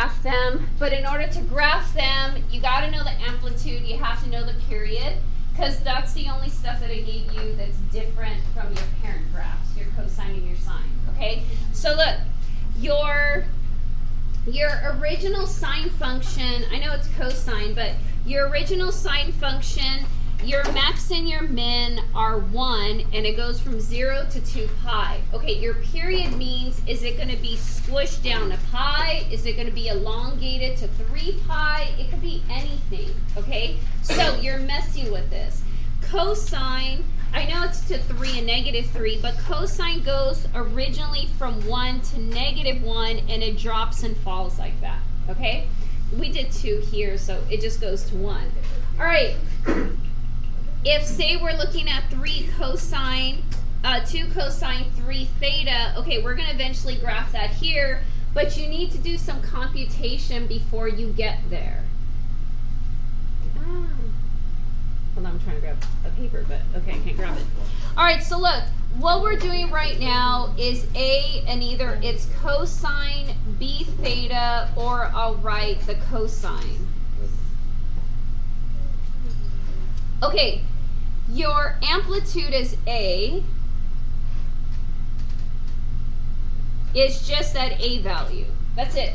graph them, but in order to graph them, you got to know the amplitude, you have to know the period, because that's the only stuff that I gave you that's different from your parent graphs, your cosine and your sine, okay? So look, your original sine function, I know it's cosine, but your original sine function, your max and your min are 1, and it goes from 0 to 2 pi. Okay, your period means, is it going to be squished down to pi? Is it going to be elongated to 3 pi? It could be anything, okay? So you're messing with this. Cosine, I know it's to 3 and negative 3, but cosine goes originally from 1 to negative 1, and it drops and falls like that, okay? We did 2 here, so it just goes to 1. All right. If, say, we're looking at 3 cosine, 2 cosine 3 theta, okay, we're going to eventually graph that here, but you need to do some computation before you get there. Hold on, I'm trying to grab a paper, but okay, I can't grab it. All right, so look, what we're doing right now is A, and either it's cosine B theta, or I'll write the cosine. Okay, your amplitude is A. It's just that A value. That's it.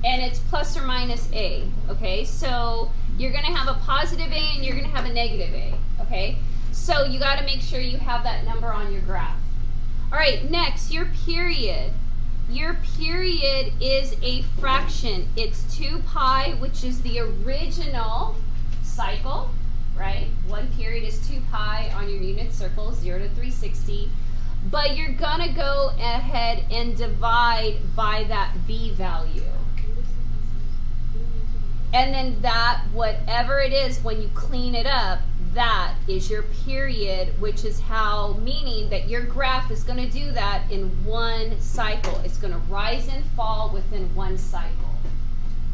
And it's plus or minus A. Okay, so you're going to have a positive A and you're going to have a negative A. Okay, so you got to make sure you have that number on your graph. All right, next, your period. Your period is a fraction. It's 2 pi, which is the original cycle. Right? 1 period is 2 pi on your unit circle, 0 to 360. But you're going to go ahead and divide by that B value. And then that, whatever it is, when you clean it up, that is your period, which is how, meaning that your graph is going to do that in 1 cycle. It's going to rise and fall within 1 cycle.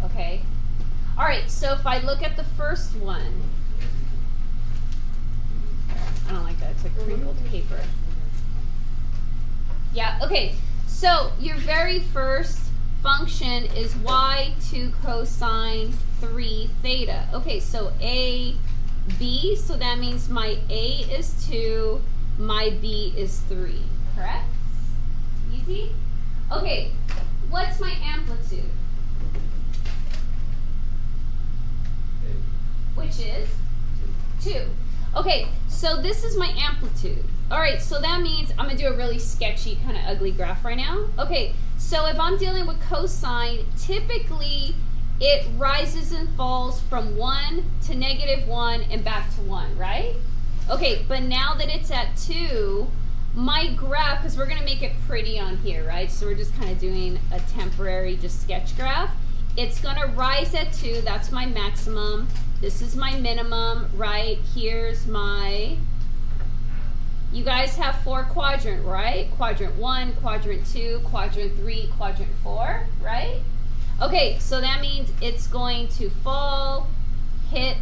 Okay? All right, so if I look at the first one, I don't like that. It's like crinkled paper. Yeah, okay. So your very first function is y2 cosine 3 theta. Okay, so A, B, so that means my A is 2, my B is 3. Correct? Easy? Okay, what's my amplitude? Which is 2. Okay, so this is my amplitude. All right, so that means I'm going to do a really sketchy, kind of ugly graph right now. Okay, so if I'm dealing with cosine, typically it rises and falls from 1 to negative 1 and back to 1, right? Okay, but now that it's at 2, my graph, because we're going to make it pretty on here, right? So we're just kind of doing a temporary just sketch graph. It's going to rise at 2. That's my maximum. This is my minimum, right? Here's my, you guys have 4 quadrant, right? Quadrant 1, quadrant 2, quadrant 3, quadrant 4, right? Okay, so that means it's going to fall, hit,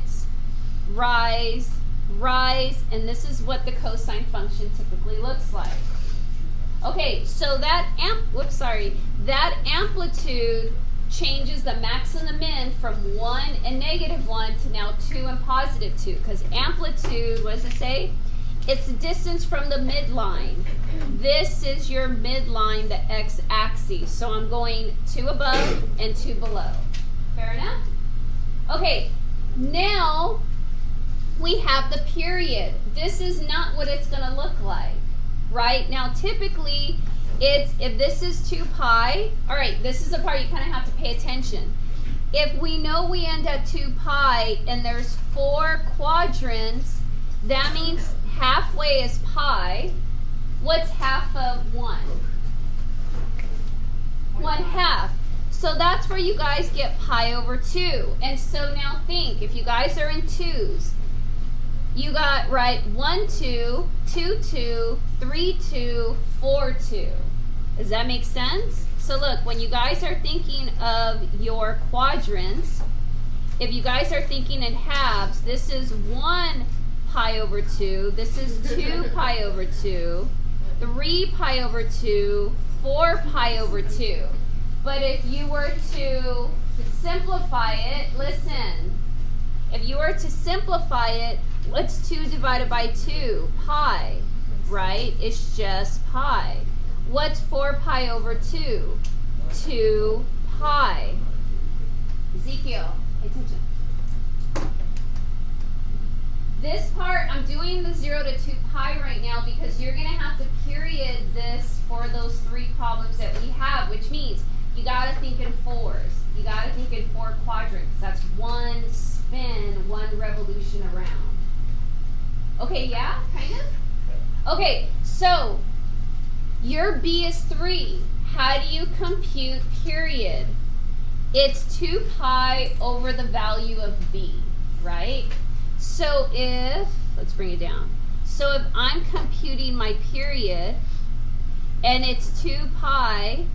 rise, rise, and this is what the cosine function typically looks like. Okay, so that that amplitude changes the max and the min from 1 and negative 1 to now 2 and positive 2, because amplitude, what does it say? It's the distance from the midline. This is your midline, the x-axis. So I'm going 2 above and 2 below. Fair enough? Okay, now we have the period. This is not what it's going to look like, right? Now typically, it's, if this is 2 pi, all right, this is the part you kind of have to pay attention. If we know we end at 2 pi and there's 4 quadrants, that means halfway is pi. What's half of 1? 1/2. So that's where you guys get pi over 2. And so now think, if you guys are in 2s, you got, right, 1, 2, 2, 2, 3, 2, 4, 2. Does that make sense? So look, when you guys are thinking of your quadrants, if you guys are thinking in halves, this is 1 pi over 2, this is 2 pi over 2, 3 pi over 2, 4 pi over 2. But if you were to simplify it, listen. If you were to simplify it, what's 2 divided by 2? Pi, right? It's just pi. What's 4 pi over 2? 2 pi. Ezekiel, pay attention. This part, I'm doing the 0 to 2 pi right now because you're going to have to period this for those 3 problems that we have, which means you got to think in 4s. You got to think in 4 quadrants. That's 1 spin, 1 revolution around. Okay, yeah, kind of? Okay, so your B is 3. How do you compute period? It's 2 pi over the value of B, right? So if, let's bring it down. So if I'm computing my period and it's 2 pi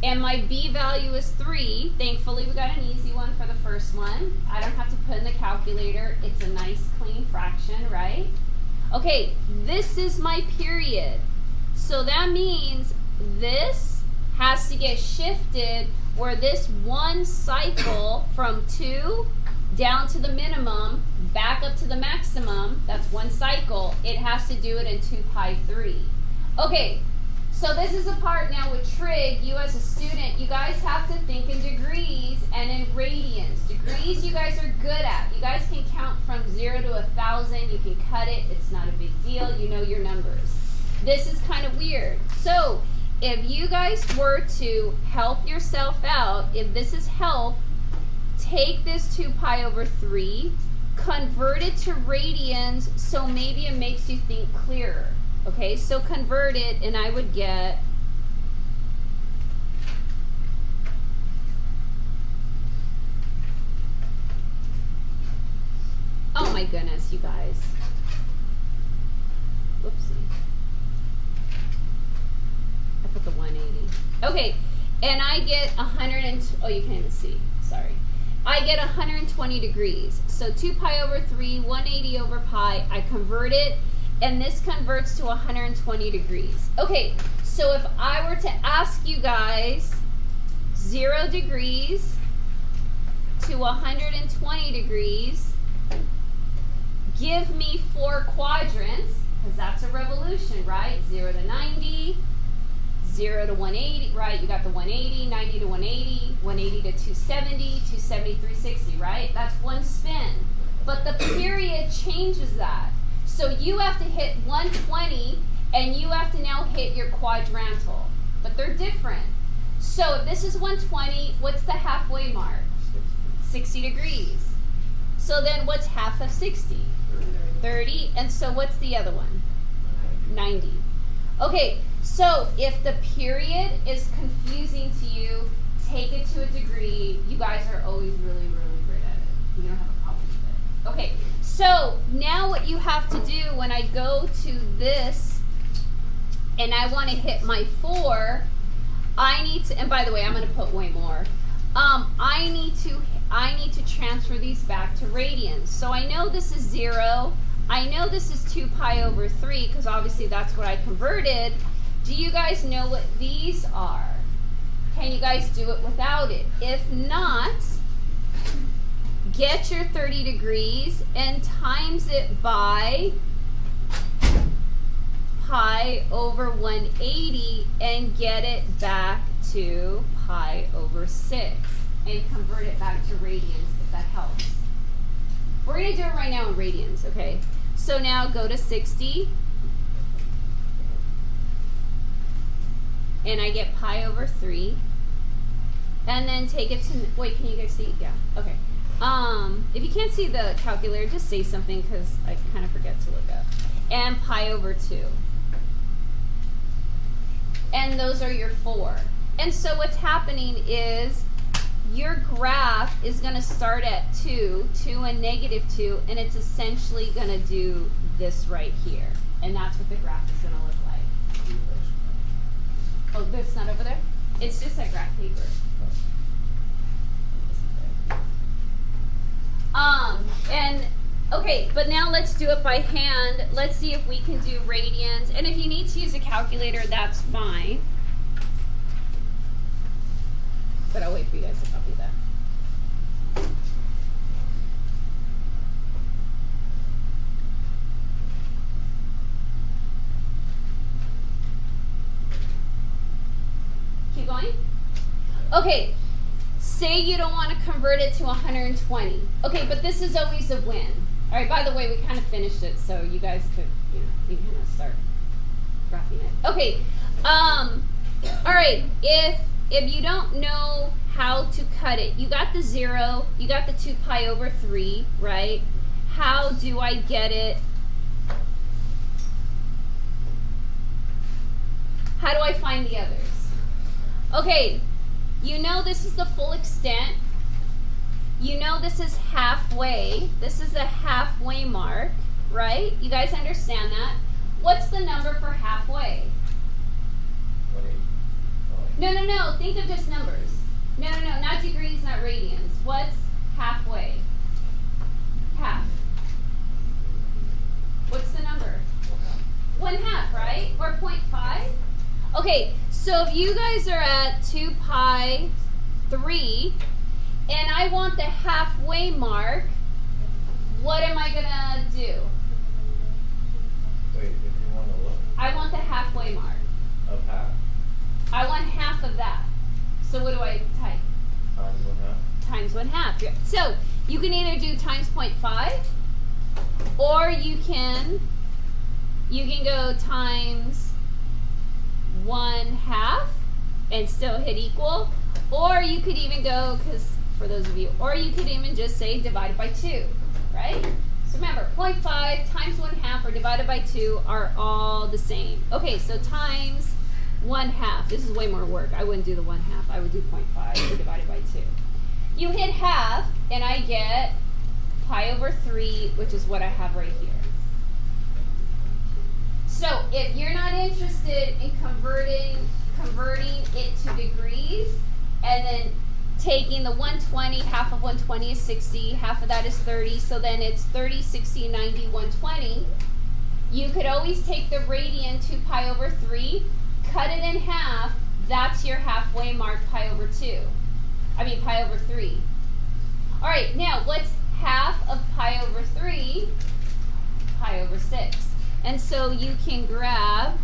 and my B value is 3, thankfully we got an easy one for the first one. I don't have to put in the calculator. It's a nice clean fraction, right? Okay, this is my period. So that means this has to get shifted where this one cycle from 2 down to the minimum, back up to the maximum, that's 1 cycle, it has to do it in 2 pi 3. Okay, so this is a part now with trig. You as a student, you guys have to think in degrees and in radians. Degrees you guys are good at. You guys can count from 0 to 1,000. You can cut it. It's not a big deal. You know your numbers. This is kind of weird. So if you guys were to help yourself out, if this is help, take this 2 pi over 3, convert it to radians, so maybe it makes you think clearer. Okay, so convert it, and I would get oh my goodness, you guys. Whoopsie. I put the 180. Okay, and I get 100 and oh, you can't even see. Sorry. I get 120 degrees. So 2 pi over 3, 180 over pi. I convert it, and this converts to 120 degrees. Okay, so if I were to ask you guys 0 degrees to 120 degrees, give me 4 quadrants, because that's a revolution, right? 0 to 90, 0 to 180, right? You got the 180, 90 to 180, 180 to 270, 270, 360, right? That's 1 spin. But the period changes that. So you have to hit 120, and you have to now hit your quadrantal. But they're different. So if this is 120, what's the halfway mark? 60 degrees. So then what's half of 60? 30. And so what's the other one? 90. Okay, so if the period is confusing to you, take it to a degree. You guys are always really, really great at it. You don't have a problem with it. Okay, so now what you have to do when I go to this and I want to hit my 4, I need to, and by the way, I'm going to put way more. I need to transfer these back to radians. So I know this is 0. I know this is 2 pi over 3 because obviously that's what I converted. Do you guys know what these are? Can you guys do it without it? If not, get your 30 degrees and times it by pi over 180 and get it back to pi over 6 and convert it back to radians if that helps. We're going to do it right now in radians, okay? So now go to 60 and I get pi over 3 and then take it to, wait, can you guys see? Yeah, okay. If you can't see the calculator, just say something because I kind of forget to look up. And pi over 2. And those are your 4. And so what's happening is your graph is going to start at 2 and negative 2, and it's essentially going to do this right here. And that's what the graph is going to look like. Oh, that's not over there? It's just that graph paper. And okay, but now let's do it by hand. Let's see if we can do radians. And if you need to use a calculator, that's fine. But but I'll wait for you guys to copy that. Keep going. Okay, say you don't want to convert it to 120. Okay, but this is always a win. All right, by the way, we kind of finished it, so you guys could, you kind of start graphing it. Okay, all right, if you don't know how to cut it, you got the 0, you got the 2 pi over 3, right? How do I get it? How do I find the others? Okay, you know this is the full extent. You know this is halfway. This is a halfway mark, right? You guys understand that? What's the number for halfway? 180. No. Think of just numbers. No. Not degrees, not radians. What's halfway? Half. What's the number? 1/2, right? Or 0.5? Okay, so if you guys are at 2 pi 3, and I want the halfway mark, what am I gonna do? Wait, if you want to look? I want the halfway mark. Of half? I want half of that. So what do I type? Times 1/2. Times 1/2. So you can either do times 0.5, or you can go times 1/2 and still hit equal, or you could even go, because for those of you, or you could even just say divided by 2, right? So remember, 0.5 times 1/2 or divided by 2 are all the same. Okay, so times 1/2. This is way more work. I wouldn't do the 1/2. I would do 0.5 or divided by 2. You hit half, and I get pi over 3, which is what I have right here. So if you're not interested in converting it to degrees, and then taking the 120, half of 120 is 60, half of that is 30, so then it's 30, 60, 90, 120. You could always take the radian 2 pi over 3, cut it in half, that's your halfway mark, pi over 3. All right, now what's half of pi over 3? Pi over 6. And so you can grab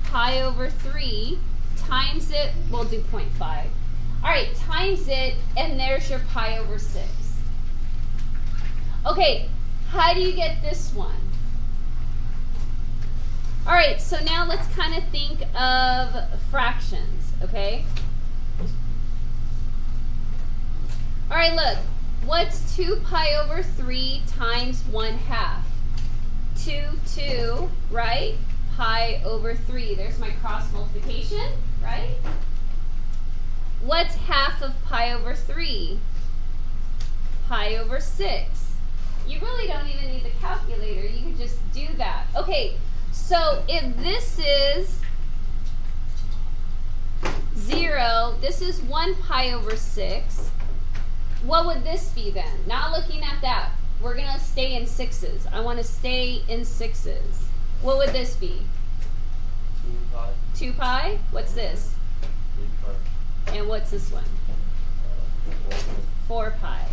pi over 3, times it, we'll do 0.5. All right, times it, and there's your pi over 6. Okay, how do you get this one? All right, so now let's kind of think of fractions, okay? All right, look, what's 2 pi over 3 times 1/2? 2, right? Pi over 3. There's my cross multiplication, right? What's half of pi over 3? Pi over 6. You really don't even need the calculator. You could just do that. Okay, so if this is 0, this is 1 pi over 6. What would this be then? Not looking at that. We're going to stay in 6s. I want to stay in 6s. What would this be? 2 pi. 2 pi? What's this? 3 pi. And what's this one? 4 pi.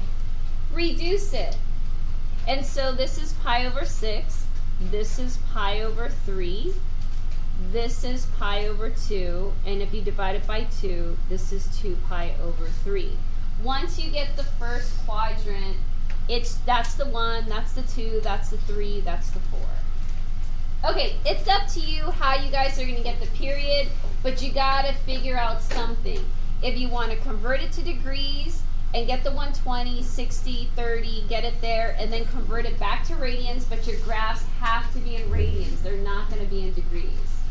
Reduce it. And so this is pi over 6. This is pi over 3. This is pi over 2. And if you divide it by 2, this is 2 pi over 3. Once you get the first quadrant, that's the 1, that's the 2, that's the 3, that's the 4. Okay, it's up to you how you guys are going to get the period, but you got to figure out something. If you want to convert it to degrees and get the 120, 60, 30, get it there, and then convert it back to radians, but your graphs have to be in radians. They're not going to be in degrees.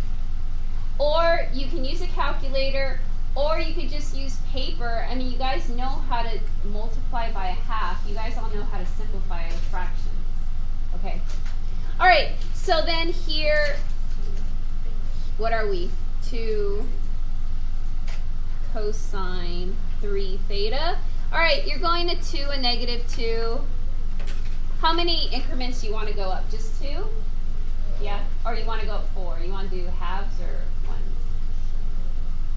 Or you can use a calculator, or you could just use paper. I mean, you guys know how to multiply by 1/2. You guys all know how to simplify fractions. Okay. All right, so then here, what are we? 2 cosine 3 theta. All right, you're going to 2 and -2. How many increments do you want to go up? Just 2? Yeah? Or you want to go up 4? You want to do halves or 1s?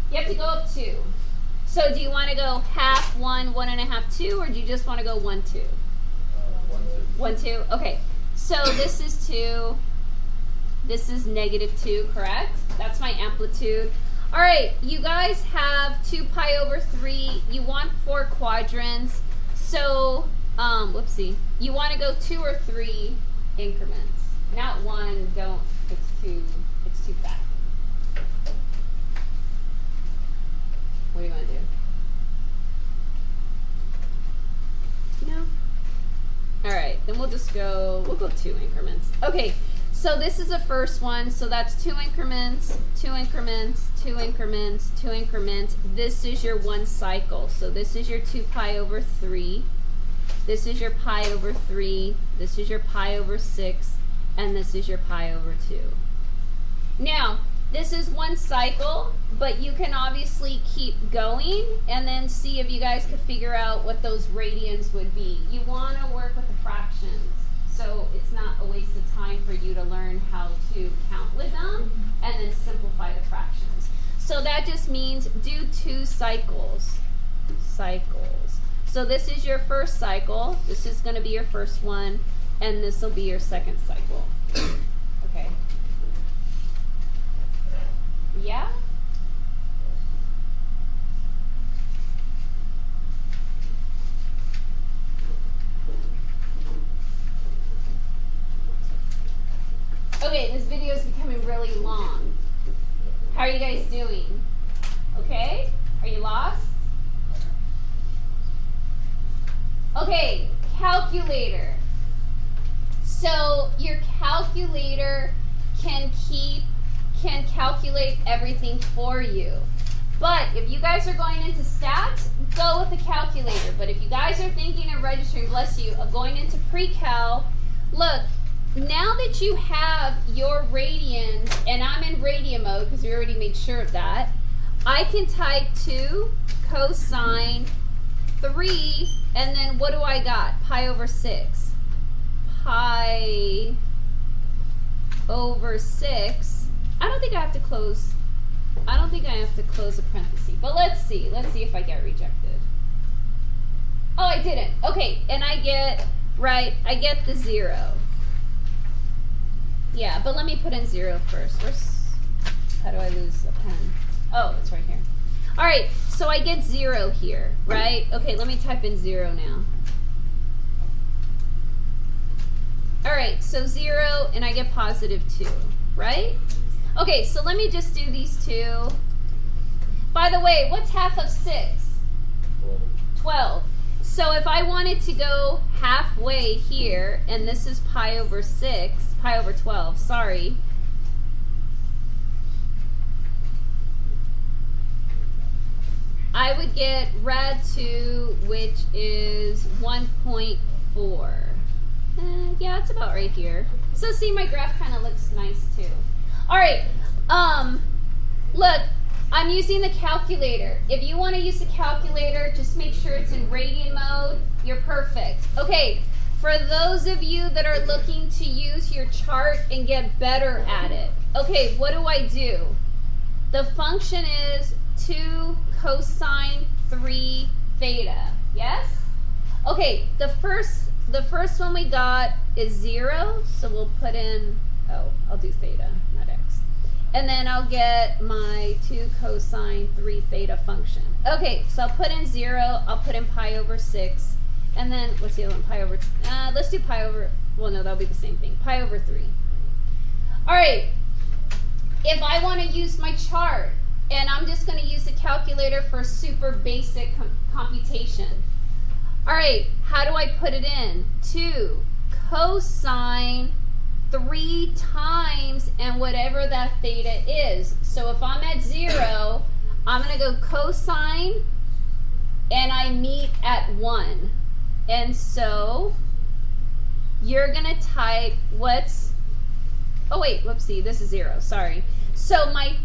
You have to go up 2. So do you want to go half, 1, 1.5, 2, or do you just want to go 1, 2? 1, 2. 1, 2? Okay. So this is 2. This is -2, correct? That's my amplitude. All right, you guys have 2 pi over 3. You want 4 quadrants. So, whoopsie. You want to go 2 or 3 increments. Not 1, don't, it's too fat. What do you want to do? No? All right, then we'll go 2 increments. Okay, so this is the first one. So that's 2 increments, 2 increments, 2 increments, 2 increments. This is your 1 cycle. So this is your 2 pi over 3. This is your pi over 3. This is your pi over 6. And this is your pi over 2. Now, this is 1 cycle, but you can obviously keep going and then see if you guys could figure out what those radians would be. You want to work with the fractions, so it's not a waste of time for you to learn how to count with them and then simplify the fractions. So that just means do 2 cycles. So this is your first cycle. This is going to be your first one, and this will be your second cycle. Okay. Yeah? Okay, this video is becoming really long. How are you guys doing? Okay? Are you lost? Okay, calculator. So your calculator can calculate everything for you. But if you guys are going into stats, go with the calculator. But if you guys are thinking of registering, bless you, of going into pre-cal, look, now that you have your radians, and I'm in radian mode because we already made sure of that, I can type 2 cosine 3, and then what do I got? Pi over 6. Pi over 6. I don't think I have to close a parenthesis, but let's see if I get rejected. Oh, I didn't. Okay, and I get the 0. Yeah, but let me put in 0 first. How do I lose a pen? Oh, it's right here. All right, so I get 0 here, right? Okay, let me type in 0 now. All right, so 0, and I get +2, right? Okay, so let me just do these 2. By the way, what's half of 6? 12. So if I wanted to go halfway here, and this is pi over 12, sorry. I would get rad2, which is 1.4. Yeah, it's about right here. So see, my graph kind of looks nice too. All right, look, I'm using the calculator. If you want to use the calculator, just make sure it's in radian mode. You're perfect. Okay, for those of you that are looking to use your chart and get better at it, okay, what do I do? The function is 2 cosine 3 theta, yes? Okay, the first one we got is 0, so we'll put in, oh, I'll do theta, not x. And then I'll get my 2 cosine 3 theta function. Okay, so I'll put in 0, I'll put in pi over 6, and then, what's the other one, pi over, let's do pi over, well no, that'll be the same thing, pi over 3. All right, if I want to use my chart, and I'm just going to use the calculator for super basic computation. All right, how do I put it in? 2 cosine 3 times and whatever that theta is. So if I'm at 0, I'm going to go cosine and I meet at 1. And so you're going to type what's, oh wait, whoopsie, this is 0, sorry. So my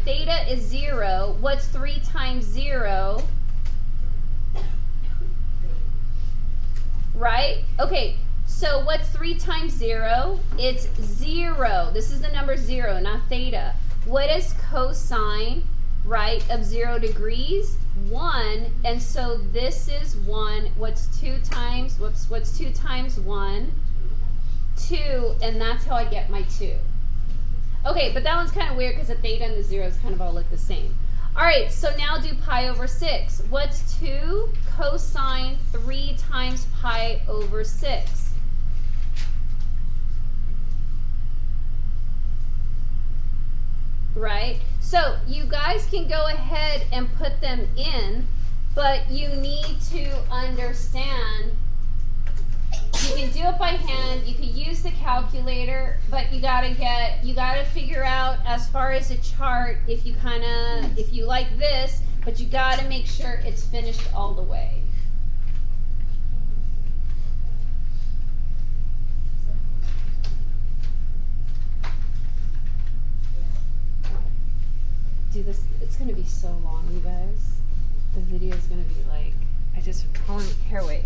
theta is 0. What's 3 times 0? Right? Okay, so what's 3 times 0? It's 0. This is the number 0, not theta. What is cosine, right, of 0 degrees? 1, and so this is 1. What's 2 times 1? 2, and that's how I get my 2. Okay, but that one's kind of weird because the theta and the zeros kind of all look the same. All right, so now do pi over 6. What's 2 cosine 3 times pi over 6? Right? So you guys can go ahead and put them in, but you need to understand, you can do it by hand, you can use the calculator, but you gotta figure out as far as a chart, if you like this, but you gotta make sure it's finished all the way. Do this, it's gonna be so long, you guys. The video is gonna be like, here, wait.